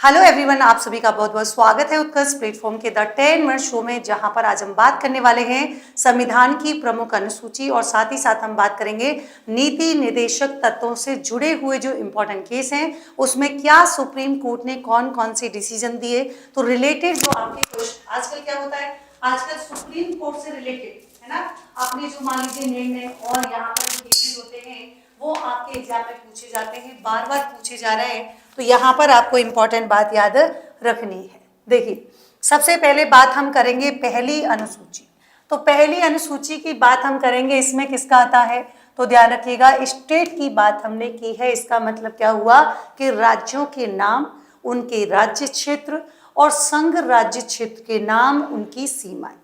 Hello everyone, आप सभी का बहुत बहुत स्वागत है उत्कर्ष प्लेटफॉर्म के द 10 मिनट शो में, जहां पर आज हम बात करने वाले हैं संविधान की प्रमुख अनुसूची और साथ ही साथ हम बात करेंगे नीति निर्देशक तत्वों से जुड़े हुए जो इम्पोर्टेंट केस हैं उसमें क्या सुप्रीम कोर्ट ने कौन कौन से डिसीजन दिए। तो रिलेटेड जो आपके क्वेश्चन आजकल क्या होता है, आजकल सुप्रीम कोर्ट से रिलेटेड है ना, आपने जो मान लीजिए निर्णय और यहाँ पर जो केसेस होते हैं वो आपके एग्जाम में पूछे जाते हैं, बार बार पूछे जा रहे हैं। तो यहाँ पर आपको इम्पोर्टेंट बात याद रखनी है। देखिए, सबसे पहले बात हम करेंगे पहली अनुसूची। तो पहली अनुसूची की बात हम करेंगे, इसमें किसका आता है तो ध्यान रखिएगा, स्टेट की बात हमने की है। इसका मतलब क्या हुआ कि राज्यों के नाम, उनके राज्य क्षेत्र और संघ राज्य क्षेत्र के नाम, उनकी सीमाएं।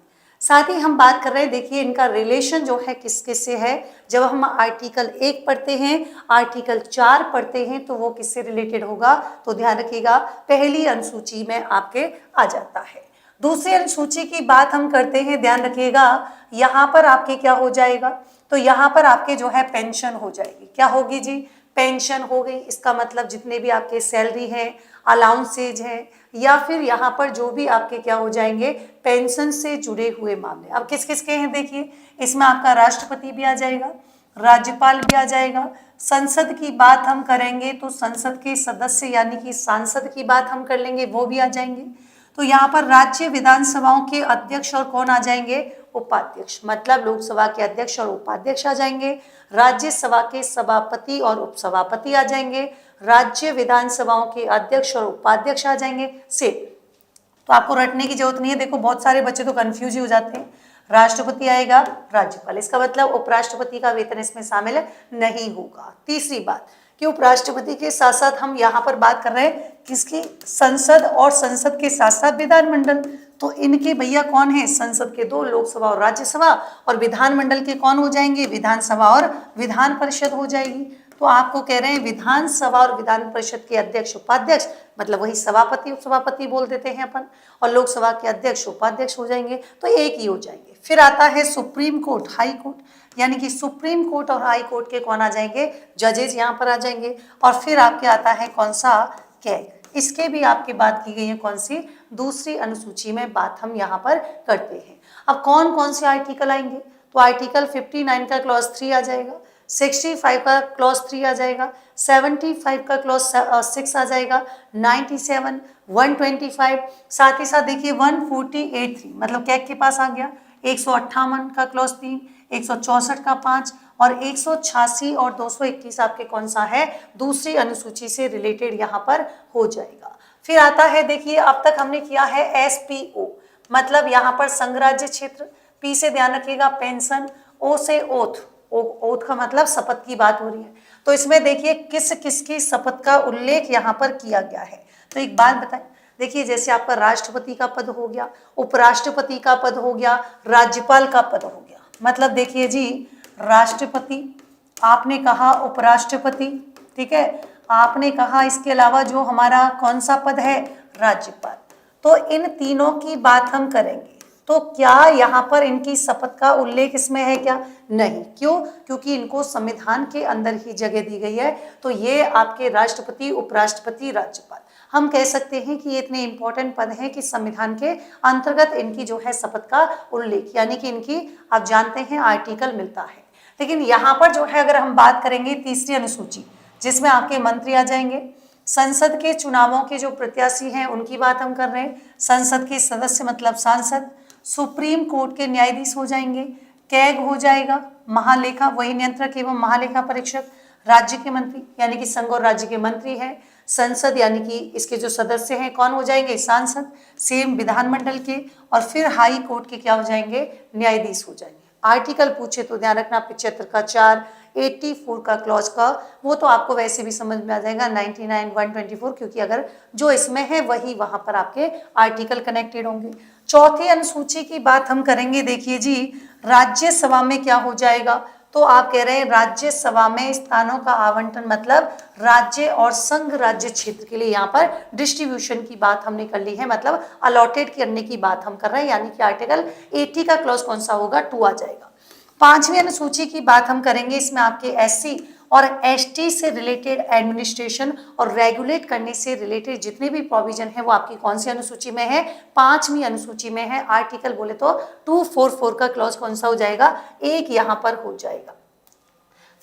साथ ही हम बात कर रहे हैं, देखिए इनका रिलेशन जो है किस किस से है। जब हम आर्टिकल 1 पढ़ते हैं, आर्टिकल 4 पढ़ते हैं तो वो किससे रिलेटेड होगा, तो ध्यान रखिएगा पहली अनुसूची में आपके आ जाता है। दूसरी अनुसूची की बात हम करते हैं, ध्यान रखिएगा यहाँ पर आपके क्या हो जाएगा, तो यहाँ पर आपके जो है पेंशन हो जाएगी। क्या होगी जी, पेंशन हो गई। इसका मतलब जितने भी आपके सैलरी हैं, अलाउंसेज हैं, या फिर यहाँ पर जो भी आपके क्या हो जाएंगे पेंशन से जुड़े हुए मामले। अब किस किस के हैं, देखिए इसमें आपका राष्ट्रपति भी आ जाएगा, राज्यपाल भी आ जाएगा। संसद की बात हम करेंगे तो संसद के सदस्य यानी कि सांसद की बात हम कर लेंगे, वो भी आ जाएंगे। तो यहाँ पर राज्य विधानसभाओं के अध्यक्ष और कौन आ जाएंगे, उपाध्यक्ष, मतलब लोकसभा के अध्यक्ष और उपाध्यक्ष आ जाएंगे। राज्यसभा के सभापति और उपसभापति आ जाएंगे। राज्य विधानसभाओं के अध्यक्ष और उपाध्यक्ष आ जाएंगे। से तो आपको रटने की जरूरत नहीं है। देखो बहुत सारे बच्चे तो कंफ्यूज ही हो जाते हैं, राष्ट्रपति आएगा, राज्यपाल, इसका मतलब उपराष्ट्रपति का वेतन इसमें शामिल नहीं होगा। तीसरी बात कि उपराष्ट्रपति के साथ साथ हम यहाँ पर बात कर रहे हैं किसकी, संसद, और संसद के साथ साथ विधानमंडल। तो इनके भैया कौन है, संसद के 2, लोकसभा और राज्यसभा, और विधानमंडल के कौन हो जाएंगे, विधानसभा और विधान परिषद हो जाएगी। तो आपको कह रहे हैं विधानसभा और विधान परिषद के अध्यक्ष उपाध्यक्ष, मतलब वही सभापति उपसभापति बोल देते हैं अपन, और लोकसभा के अध्यक्ष उपाध्यक्ष हो जाएंगे, तो एक ही हो जाएंगे। फिर आता है सुप्रीम कोर्ट, हाई कोर्ट, यानी कि सुप्रीम कोर्ट और हाई कोर्ट के कौन आ जाएंगे, जजेज यहाँ पर आ जाएंगे। और फिर आपके आता है कौन सा, कैग। इसके भी आपकी बात की गई है कौन सी, दूसरी अनुसूची में बात हम यहाँ पर करते हैं। अब कौन कौन से आर्टिकल आएंगे, तो आर्टिकल 59 का क्लॉज 3 आ जाएगा, 65 का क्लॉज 3 आ जाएगा, 75 का क्लॉज 6 आ जाएगा, 97, 125, साथ ही साथ देखिए 148(3) मतलब कैग के पास आ गया, 158 का क्लॉज 3, 164 का 5, और 186 और 221 आपके कौन सा है, दूसरी अनुसूची से रिलेटेड यहाँ पर हो जाएगा। फिर आता है, देखिए अब तक हमने किया है SPO, मतलब यहाँ पर संघ राज्य क्षेत्र, P से ध्यान रखिएगा पेंशन, O से ओथ, ओथ का मतलब शपथ की बात हो रही है। तो इसमें देखिए किस किसकी शपथ का उल्लेख यहाँ पर किया गया है। तो एक बात बताएं, देखिए जैसे आपका राष्ट्रपति का पद हो गया, उपराष्ट्रपति का पद हो गया, राज्यपाल का पद हो गया। मतलब देखिए जी, राष्ट्रपति, आपने कहा उपराष्ट्रपति, ठीक है, आपने कहा इसके अलावा जो हमारा कौन सा पद है, राज्यपाल। तो इन तीनों की बात हम करेंगे, तो क्या यहाँ पर इनकी शपथ का उल्लेख इसमें है क्या, नहीं। क्यों, क्योंकि इनको संविधान के अंदर ही जगह दी गई है। तो ये आपके राष्ट्रपति, उपराष्ट्रपति, राज्यपाल, हम कह सकते हैं कि ये इतने इंपॉर्टेंट पद हैं कि संविधान के अंतर्गत इनकी जो है शपथ का उल्लेख, यानी कि इनकी आप जानते हैं आर्टिकल मिलता है। लेकिन यहाँ पर जो है अगर हम बात करेंगे तीसरी अनुसूची, जिसमें आपके मंत्री आ जाएंगे, संसद के चुनावों के जो प्रत्याशी हैं उनकी बात हम कर रहे हैं, संसद के सदस्य मतलब सांसद, सुप्रीम कोर्ट के न्यायाधीश हो जाएंगे, कैग हो जाएगा, महालेखा वही नियंत्रक एवं महालेखा परीक्षक, राज्य के मंत्री यानी कि संघ और राज्य के मंत्री हैं, संसद यानी कि इसके जो सदस्य हैं कौन हो जाएंगे, सांसद, सेम विधानमंडल के, और फिर हाई कोर्ट के क्या हो जाएंगे, न्यायाधीश हो जाएंगे। आर्टिकल पूछे तो ध्यान रखना 75 का 4, 84 का क्लॉज का, वो तो आपको वैसे भी समझ में आ जाएगा, 99, 124, क्योंकि अगर जो इसमें है वही वहां पर आपके आर्टिकल कनेक्टेड होंगे। चौथी अनुसूची की बात हम करेंगे, देखिए जी राज्यसभा में क्या हो जाएगा, तो आप कह रहे हैं राज्यसभा में स्थानों का आवंटन, मतलब राज्य और संघ राज्य क्षेत्र के लिए यहाँ पर डिस्ट्रीब्यूशन की बात हमने कर ली है, मतलब अलॉटेड करने की बात हम कर रहे हैं, यानी कि आर्टिकल 80 का क्लॉज कौन सा होगा, 2 आ जाएगा। पांचवी अनुसूची की बात हम करेंगे, इसमें आपके SC और एसटी से रिलेटेड एडमिनिस्ट्रेशन और रेगुलेट करने से रिलेटेड जितने भी प्रोविजन है वो आपकी कौन सी अनुसूची में है, 5वीं अनुसूची में है। आर्टिकल बोले तो 244 का क्लॉज कौन सा हो जाएगा, एक यहाँ पर हो जाएगा।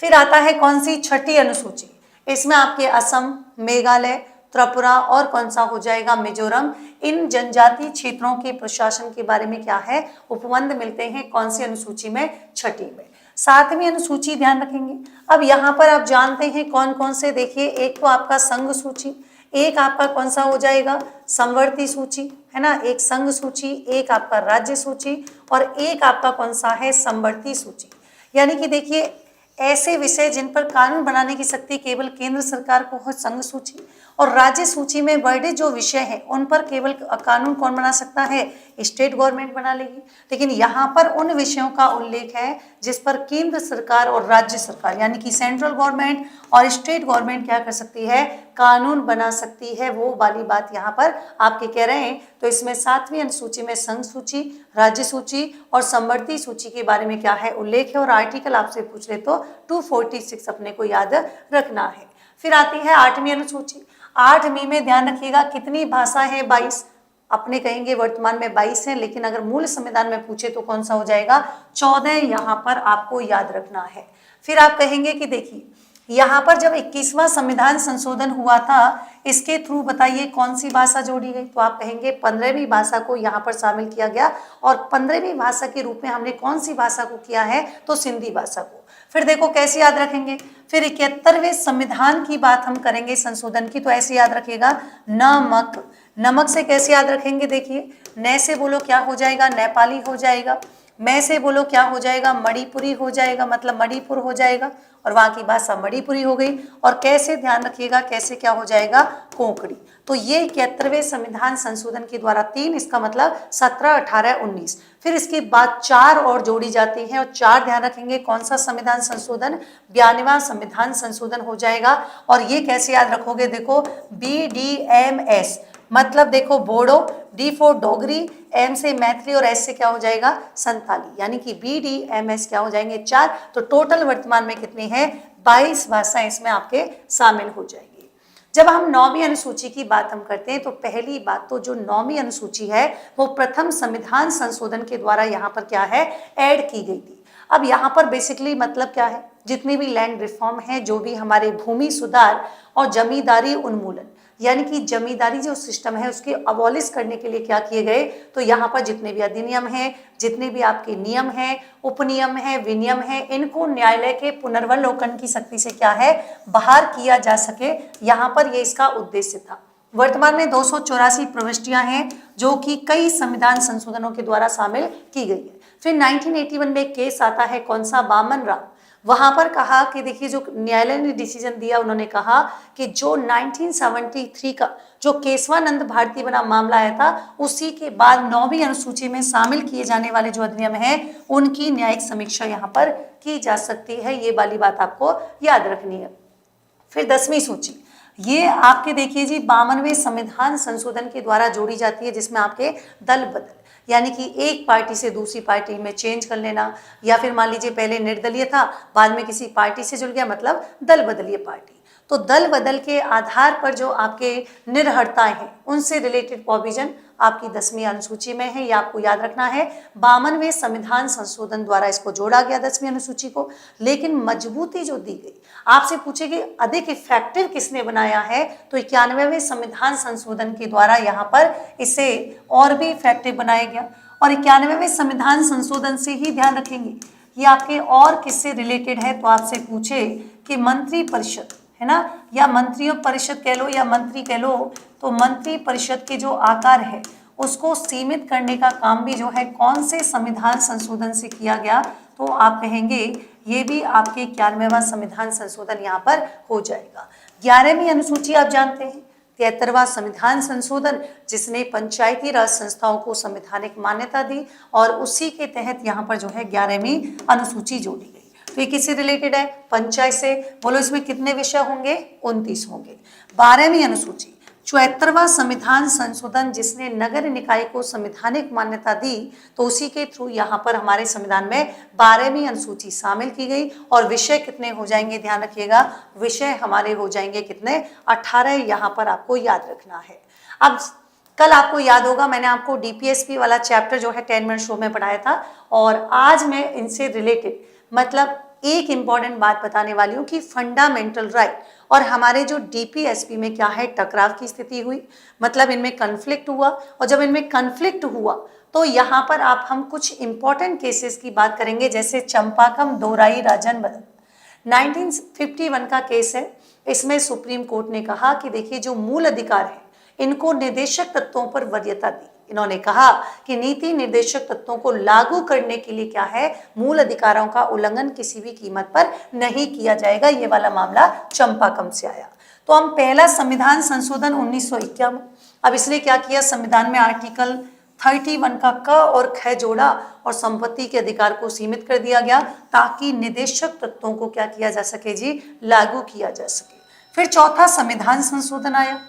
फिर आता है कौन सी, 6ठी अनुसूची। इसमें आपके असम, मेघालय, त्रिपुरा और कौन सा हो जाएगा, मिजोरम। इन जनजातीय क्षेत्रों के प्रशासन के बारे में क्या है, उपबंध मिलते हैं कौन सी अनुसूची में, 6ठी में। 7वीं अनुसूची ध्यान रखेंगे। अब यहाँ पर आप जानते हैं कौन कौन से, देखिए एक तो आपका संघ सूची, एक आपका कौन सा हो जाएगा, समवर्ती सूची, है ना, एक संघ सूची, एक आपका राज्य सूची और एक आपका कौन सा है, समवर्ती सूची। यानी कि देखिए ऐसे विषय जिन पर कानून बनाने की शक्ति केवल केंद्र सरकार को हो, संघ सूची, और राज्य सूची में वर्णित जो विषय है उन पर केवल कानून कौन बना सकता है, स्टेट गवर्नमेंट बना लेगी। लेकिन यहाँ पर उन विषयों का उल्लेख है जिस पर केंद्र सरकार और राज्य सरकार यानी कि सेंट्रल गवर्नमेंट और स्टेट गवर्नमेंट क्या कर सकती है, कानून बना सकती है, वो वाली बात यहाँ पर आपके कह रहे हैं। तो इसमें 7वीं अनुसूची में संघ सूची, राज्य सूची और समवर्ती सूची के बारे में क्या है, उल्लेख है। और आर्टिकल आपसे पूछ ले तो 246 अपने को याद रखना है। फिर आती है 8वीं अनुसूची। 8वीं में ध्यान रखिएगा कितनी भाषा है, 22। अपने कहेंगे वर्तमान में 22 है, लेकिन अगर मूल संविधान में पूछे तो कौन सा हो जाएगा, 14 यहाँ पर आपको याद रखना है। फिर आप कहेंगे कि देखिए यहाँ पर जब 21वां संविधान संशोधन हुआ था, इसके थ्रू बताइए कौन सी भाषा जोड़ी गई, तो आप कहेंगे 15वीं भाषा को यहाँ पर शामिल किया गया। और 15वीं भाषा के रूप में हमने कौन सी भाषा को किया है, तो सिंधी भाषा को। फिर देखो कैसे याद रखेंगे, फिर 71वें संविधान की बात हम करेंगे संशोधन की, तो ऐसे याद रखिएगा, नमक। नमक से कैसे याद रखेंगे, देखिए न से बोलो क्या हो जाएगा, नेपाली हो जाएगा। मैं से बोलो क्या हो जाएगा, मणिपुरी हो जाएगा, मतलब मणिपुर हो जाएगा और वहाँ की भाषा मणिपुरी हो गई। और कैसे ध्यान रखिएगा, कैसे क्या हो जाएगा, कोंकणी। तो ये 71वें संविधान संशोधन के द्वारा 3, इसका मतलब 17, 18, 19। फिर इसके बाद 4 और जोड़ी जाती हैं और 4 ध्यान रखेंगे कौन सा संविधान संशोधन, 92वां संविधान संशोधन हो जाएगा। और ये कैसे याद रखोगे, देखो BDMS, मतलब देखो Bodo, D for Dogri, M से मैथिली और S से क्या हो जाएगा, संताली। यानी कि BDMS क्या हो जाएंगे, 4। तो टोटल वर्तमान में कितनी है, 22 भाषाएं इसमें आपके शामिल हो जाएंगी। जब हम 9वीं अनुसूची की बात हम करते हैं तो पहली बात तो जो 9वीं अनुसूची है वो प्रथम संविधान संशोधन के द्वारा यहाँ पर क्या है, ऐड की गई थी। अब यहाँ पर बेसिकली मतलब क्या है, जितने भी लैंड रिफॉर्म है, जो भी हमारे भूमि सुधार और जमींदारी उन्मूलन, यानी कि जमींदारी जो सिस्टम है उसके अबॉलिश करने के लिए क्या किए गए, तो यहाँ पर जितने भी अधिनियम हैं, जितने भी आपके नियम हैं, उपनियम हैं, विनियम हैं, इनको न्यायालय के पुनर्वलोकन की शक्ति से क्या है, बाहर किया जा सके। यहाँ पर ये इसका उद्देश्य था। वर्तमान में 284 प्रविष्टियां हैं जो कि कई संविधान संशोधनों के द्वारा शामिल की गई है। फिर 1981 में एक केस आता है कौन सा, बामन राव। वहां पर कहा कि देखिए जो न्यायालय ने डिसीजन दिया, उन्होंने कहा कि जो 1973 का जो केशवानंद भारती बना मामला आया था, उसी के बाद 9वीं अनुसूची में शामिल किए जाने वाले जो अधिनियम हैं उनकी न्यायिक समीक्षा यहाँ पर की जा सकती है। ये वाली बात आपको याद रखनी है। फिर 10वीं सूची, ये आपके देखिए जी 52वें संविधान संशोधन के द्वारा जोड़ी जाती है, जिसमें आपके दल बदल, यानी कि एक पार्टी से दूसरी पार्टी में चेंज कर लेना, या फिर मान लीजिए पहले निर्दलीय था, बाद में किसी पार्टी से जुड़ गया, मतलब दल बदलीय पार्टी। तो दल बदल के आधार पर जो आपके निर्हरताएं हैं उनसे रिलेटेड प्रोविजन आपकी 10वीं अनुसूची में है, ये आपको याद रखना है। 52वें संविधान संशोधन द्वारा इसको जोड़ा गया 10वीं अनुसूची को, लेकिन मजबूती जो दी गई, आपसे पूछे कि अधिक इफेक्टिव किसने बनाया है, तो 91वें संविधान संशोधन के द्वारा यहाँ पर इसे और भी इफेक्टिव बनाया गया। और 91वें संविधान संशोधन से ही ध्यान रखेंगे ये आपके और किससे रिलेटेड है, तो आपसे पूछे कि मंत्री परिषद है ना, या मंत्रियों परिषद कह लो या मंत्री कह लो, तो मंत्री परिषद के जो आकार है उसको सीमित करने का काम भी जो है कौन से संविधान संशोधन से किया गया, तो आप कहेंगे ये भी आपके 91वां संविधान संशोधन यहाँ पर हो जाएगा। 11वीं अनुसूची आप जानते हैं 73वां संविधान संशोधन, जिसने पंचायती राज संस्थाओं को संवैधानिक मान्यता दी, और उसी के तहत यहाँ पर जो है 11वीं अनुसूची जोड़ी गई। तो ये किससे रिलेटेड है, पंचायत से। बोलो इसमें कितने विषय होंगे, 29 होंगे। 12वीं अनुसूची 74वां संविधान संशोधन जिसने नगर निकाय को संवैधानिक मान्यता दी, तो उसी के थ्रू यहाँ पर हमारे संविधान में 12वीं अनुसूची शामिल की गई। और विषय कितने हो जाएंगे, ध्यान रखिएगा, विषय हमारे हो जाएंगे कितने, 18 यहाँ पर आपको याद रखना है। अब कल आपको याद होगा मैंने आपको डीपीएसपी वाला चैप्टर जो है 10 मिनट शो में पढ़ाया था, और आज मैं इनसे रिलेटेड मतलब एक इंपॉर्टेंट बात बताने वाली हूँ कि फंडामेंटल राइट और हमारे जो डीपीएसपी में क्या है, टकराव की स्थिति हुई, मतलब इनमें कन्फ्लिक्ट हुआ। और जब इनमें कन्फ्लिक्ट हुआ तो यहाँ पर हम कुछ इंपॉर्टेंट केसेस की बात करेंगे, जैसे चंपाकम दोराई राजन 1951 का केस है। इसमें सुप्रीम कोर्ट ने कहा कि देखिए जो मूल अधिकार है इनको निर्देशक तत्वों पर वरीयता दी। इन्होंने कहा कि नीति निर्देशक तत्वों को लागू करने के लिए क्या है, मूल अधिकारों का उल्लंघन किसी भी कीमत पर नहीं किया जाएगा। ये वाला मामला चंपाकम से आया। तो हम पहला संविधान संशोधन 1951, अब इसने क्या किया, संविधान में आर्टिकल 31 का क और ख जोड़ा और संपत्ति के अधिकार को सीमित कर दिया गया ताकि निर्देशक तत्वों को क्या किया जा सके जी, लागू किया जा सके। फिर चौथा संविधान संशोधन आया।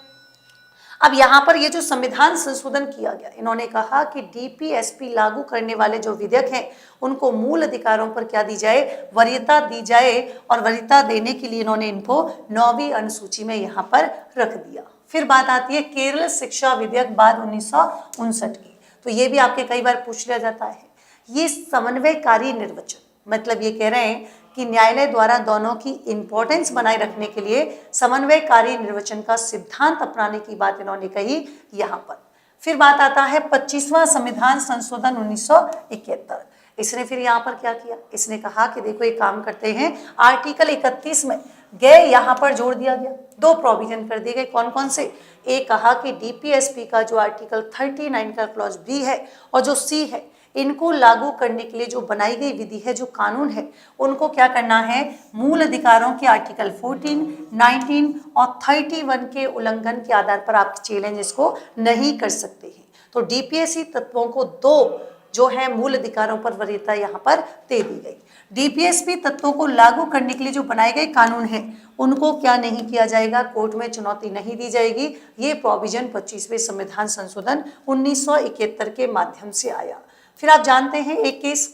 अब यहाँ पर ये जो संविधान संशोधन किया गया, इन्होंने कहा कि डीपीएसपी लागू करने वाले जो विधेयक हैं उनको मूल अधिकारों पर क्या दी जाए, वरीयता दी जाए। और वरीयता देने के लिए इन्होंने इनको 9वीं अनुसूची में यहाँ पर रख दिया। फिर बात आती है केरल शिक्षा विधेयक बाद 1959 की, तो ये भी आपके कई बार पूछ लिया जाता है। ये समन्वयकारी निर्वाचन, मतलब ये कह रहे हैं कि न्यायालय द्वारा दोनों की इंपॉर्टेंस बनाए रखने के लिए समन्वयकारी निर्वाचन का सिद्धांत अपनाने की बात इन्होंने कही यहाँ पर। फिर बात आता है 25वां संविधान संशोधन 1971। इसने फिर यहाँ पर क्या किया, इसने कहा कि देखो एक काम करते हैं, आर्टिकल 31 में गए यहाँ पर जोड़ दिया गया, 2 प्रोविजन कर दिए गए। कौन कौन से, एक कहा कि डीपीएसपी का जो आर्टिकल 39 का क्लॉज बी है और जो सी है, इनको लागू करने के लिए जो बनाई गई विधि है, जो कानून है, उनको क्या करना है, मूल अधिकारों के आर्टिकल 14, 19 और 31 के उल्लंघन के आधार पर आप चैलेंज इसको नहीं कर सकते हैं। तो डीपीएससी तत्वों को 2 जो है मूल अधिकारों पर वरीयता यहाँ पर दे दी गई। डीपीएसपी तत्वों को लागू करने के लिए जो बनाए गए कानून हैं उनको क्या नहीं किया जाएगा, कोर्ट में चुनौती नहीं दी जाएगी। ये प्रोविजन 25वें संविधान संशोधन 1971 के माध्यम से आया। फिर आप जानते हैं एक केस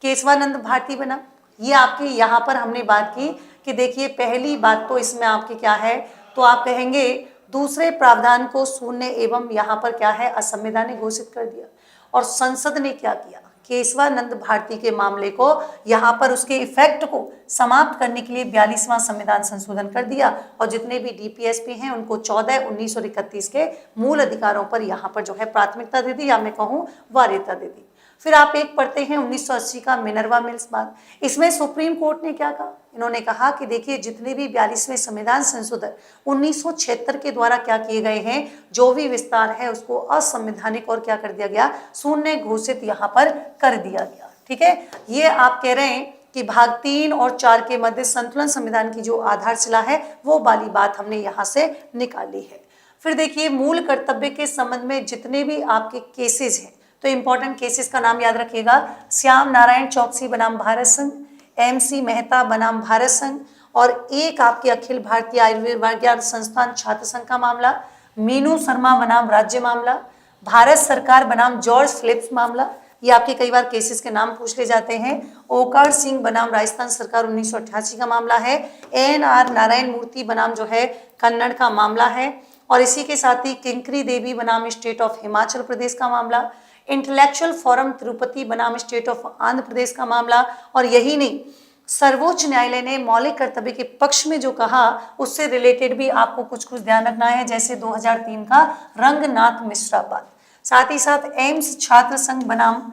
केशवानंद भारती बना। ये आपके यहाँ पर हमने बात की कि देखिए पहली बात तो इसमें आपके क्या है, तो आप कहेंगे दूसरे प्रावधान को शून्य एवं यहाँ पर क्या है, असंवैधानिक घोषित कर दिया। और संसद ने क्या किया, केशवानंद भारती के मामले को यहाँ पर उसके इफेक्ट को समाप्त करने के लिए 42वां संविधान संशोधन कर दिया और जितने भी डीपीएसपी हैं उनको 14/1931 के मूल अधिकारों पर यहाँ पर जो है प्राथमिकता दे दी, या मैं कहूँ वरीयता दे दी। फिर आप एक पढ़ते हैं 1980 का मिनर्वा मिल्स बात। इसमें सुप्रीम कोर्ट ने क्या कहा, इन्होंने कहा कि देखिए जितने भी 42वें संविधान संशोधन 1976 के द्वारा क्या किए गए हैं, जो भी विस्तार है उसको असंवैधानिक और क्या कर दिया गया, शून्य घोषित यहाँ पर कर दिया गया। ठीक है, ये आप कह रहे हैं कि भाग 3 और 4 के मध्य संतुलन संविधान की जो आधारशिला है वो वाली बात हमने यहाँ से निकाली है। फिर देखिए मूल कर्तव्य के संबंध में जितने भी आपके केसेस हैं, तो इंपॉर्टेंट केसेस का नाम याद रखिएगा, श्याम नारायण चौकसी बनाम भारत संघ, MC मेहता बनाम भारत संघ, और एक आपके अखिल भारतीय आयुर्विज्ञान संस्थान छात्र संघ का मामला, मीनू शर्मा बनाम राज्य मामला, भारत सरकार बनाम जॉर्ज फिलिप्स मामला, ये आपके कई बार केसेस के नाम पूछ ले जाते हैं। ओकार सिंह बनाम राजस्थान सरकार 1988 का मामला है। NR नारायण मूर्ति बनाम जो है कन्नड़ का मामला है। और इसी के साथ ही किंकरी देवी बनाम स्टेट ऑफ हिमाचल प्रदेश का मामला, इंटेलेक्चुअल फोरम तिरुपति बनाम स्टेट ऑफ आंध्र प्रदेश का मामला। और यही नहीं, सर्वोच्च न्यायालय ने मौलिक कर्तव्य के पक्ष में जो कहा उससे रिलेटेड भी आपको कुछ ध्यान रखना है, जैसे 2003 का रंगनाथ मिश्रा बात। साथ ही साथ एम्स छात्र संघ बनाम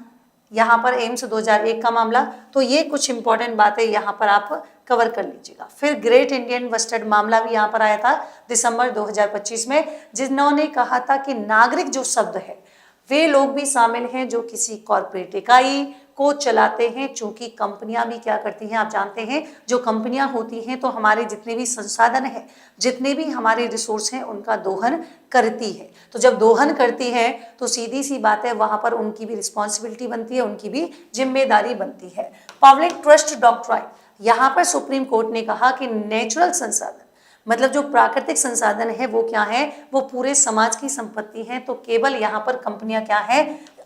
यहाँ पर एम्स 2001 का मामला। तो ये कुछ इंपॉर्टेंट बातें यहाँ पर आप कवर कर लीजिएगा। फिर ग्रेट इंडियन वेस्टर्न मामला भी यहाँ पर आया था दिसंबर 2025 में, जिन्होंने कहा था कि नागरिक जो शब्द है वे लोग भी शामिल हैं जो किसी कॉर्पोरेट इकाई को चलाते हैं। चूंकि कंपनियां भी क्या करती हैं, आप जानते हैं जो कंपनियां होती हैं तो हमारे जितने भी संसाधन हैं, जितने भी हमारे रिसोर्स हैं उनका दोहन करती है। तो जब दोहन करती है तो सीधी सी बात है वहां पर उनकी भी रिस्पॉन्सिबिलिटी बनती है, उनकी भी जिम्मेदारी बनती है। पब्लिक ट्रस्ट डॉक्ट्राइन, यहाँ पर सुप्रीम कोर्ट ने कहा कि नेचुरल संसाधन मतलब जो प्राकृतिक संसाधन है वो क्या है, वो पूरे समाज की संपत्ति है। तो केवल यहाँ पर कंपनियां क्या है,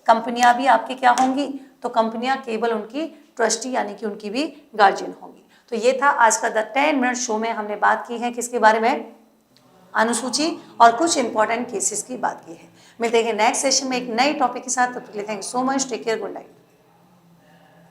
कंपनियां भी आपकी क्या होंगी, तो कंपनियां केवल उनकी ट्रस्टी यानी कि उनकी भी गार्जियन होंगी। तो ये था आज का द 10 मिनट शो में हमने बात की है किसके बारे में, अनुसूची और कुछ इंपॉर्टेंट केसेस की बात की है। मिलते हैं नेक्स्ट सेशन में एक नए टॉपिक के साथ, तब तक के लिए thank you so much, take care, good night.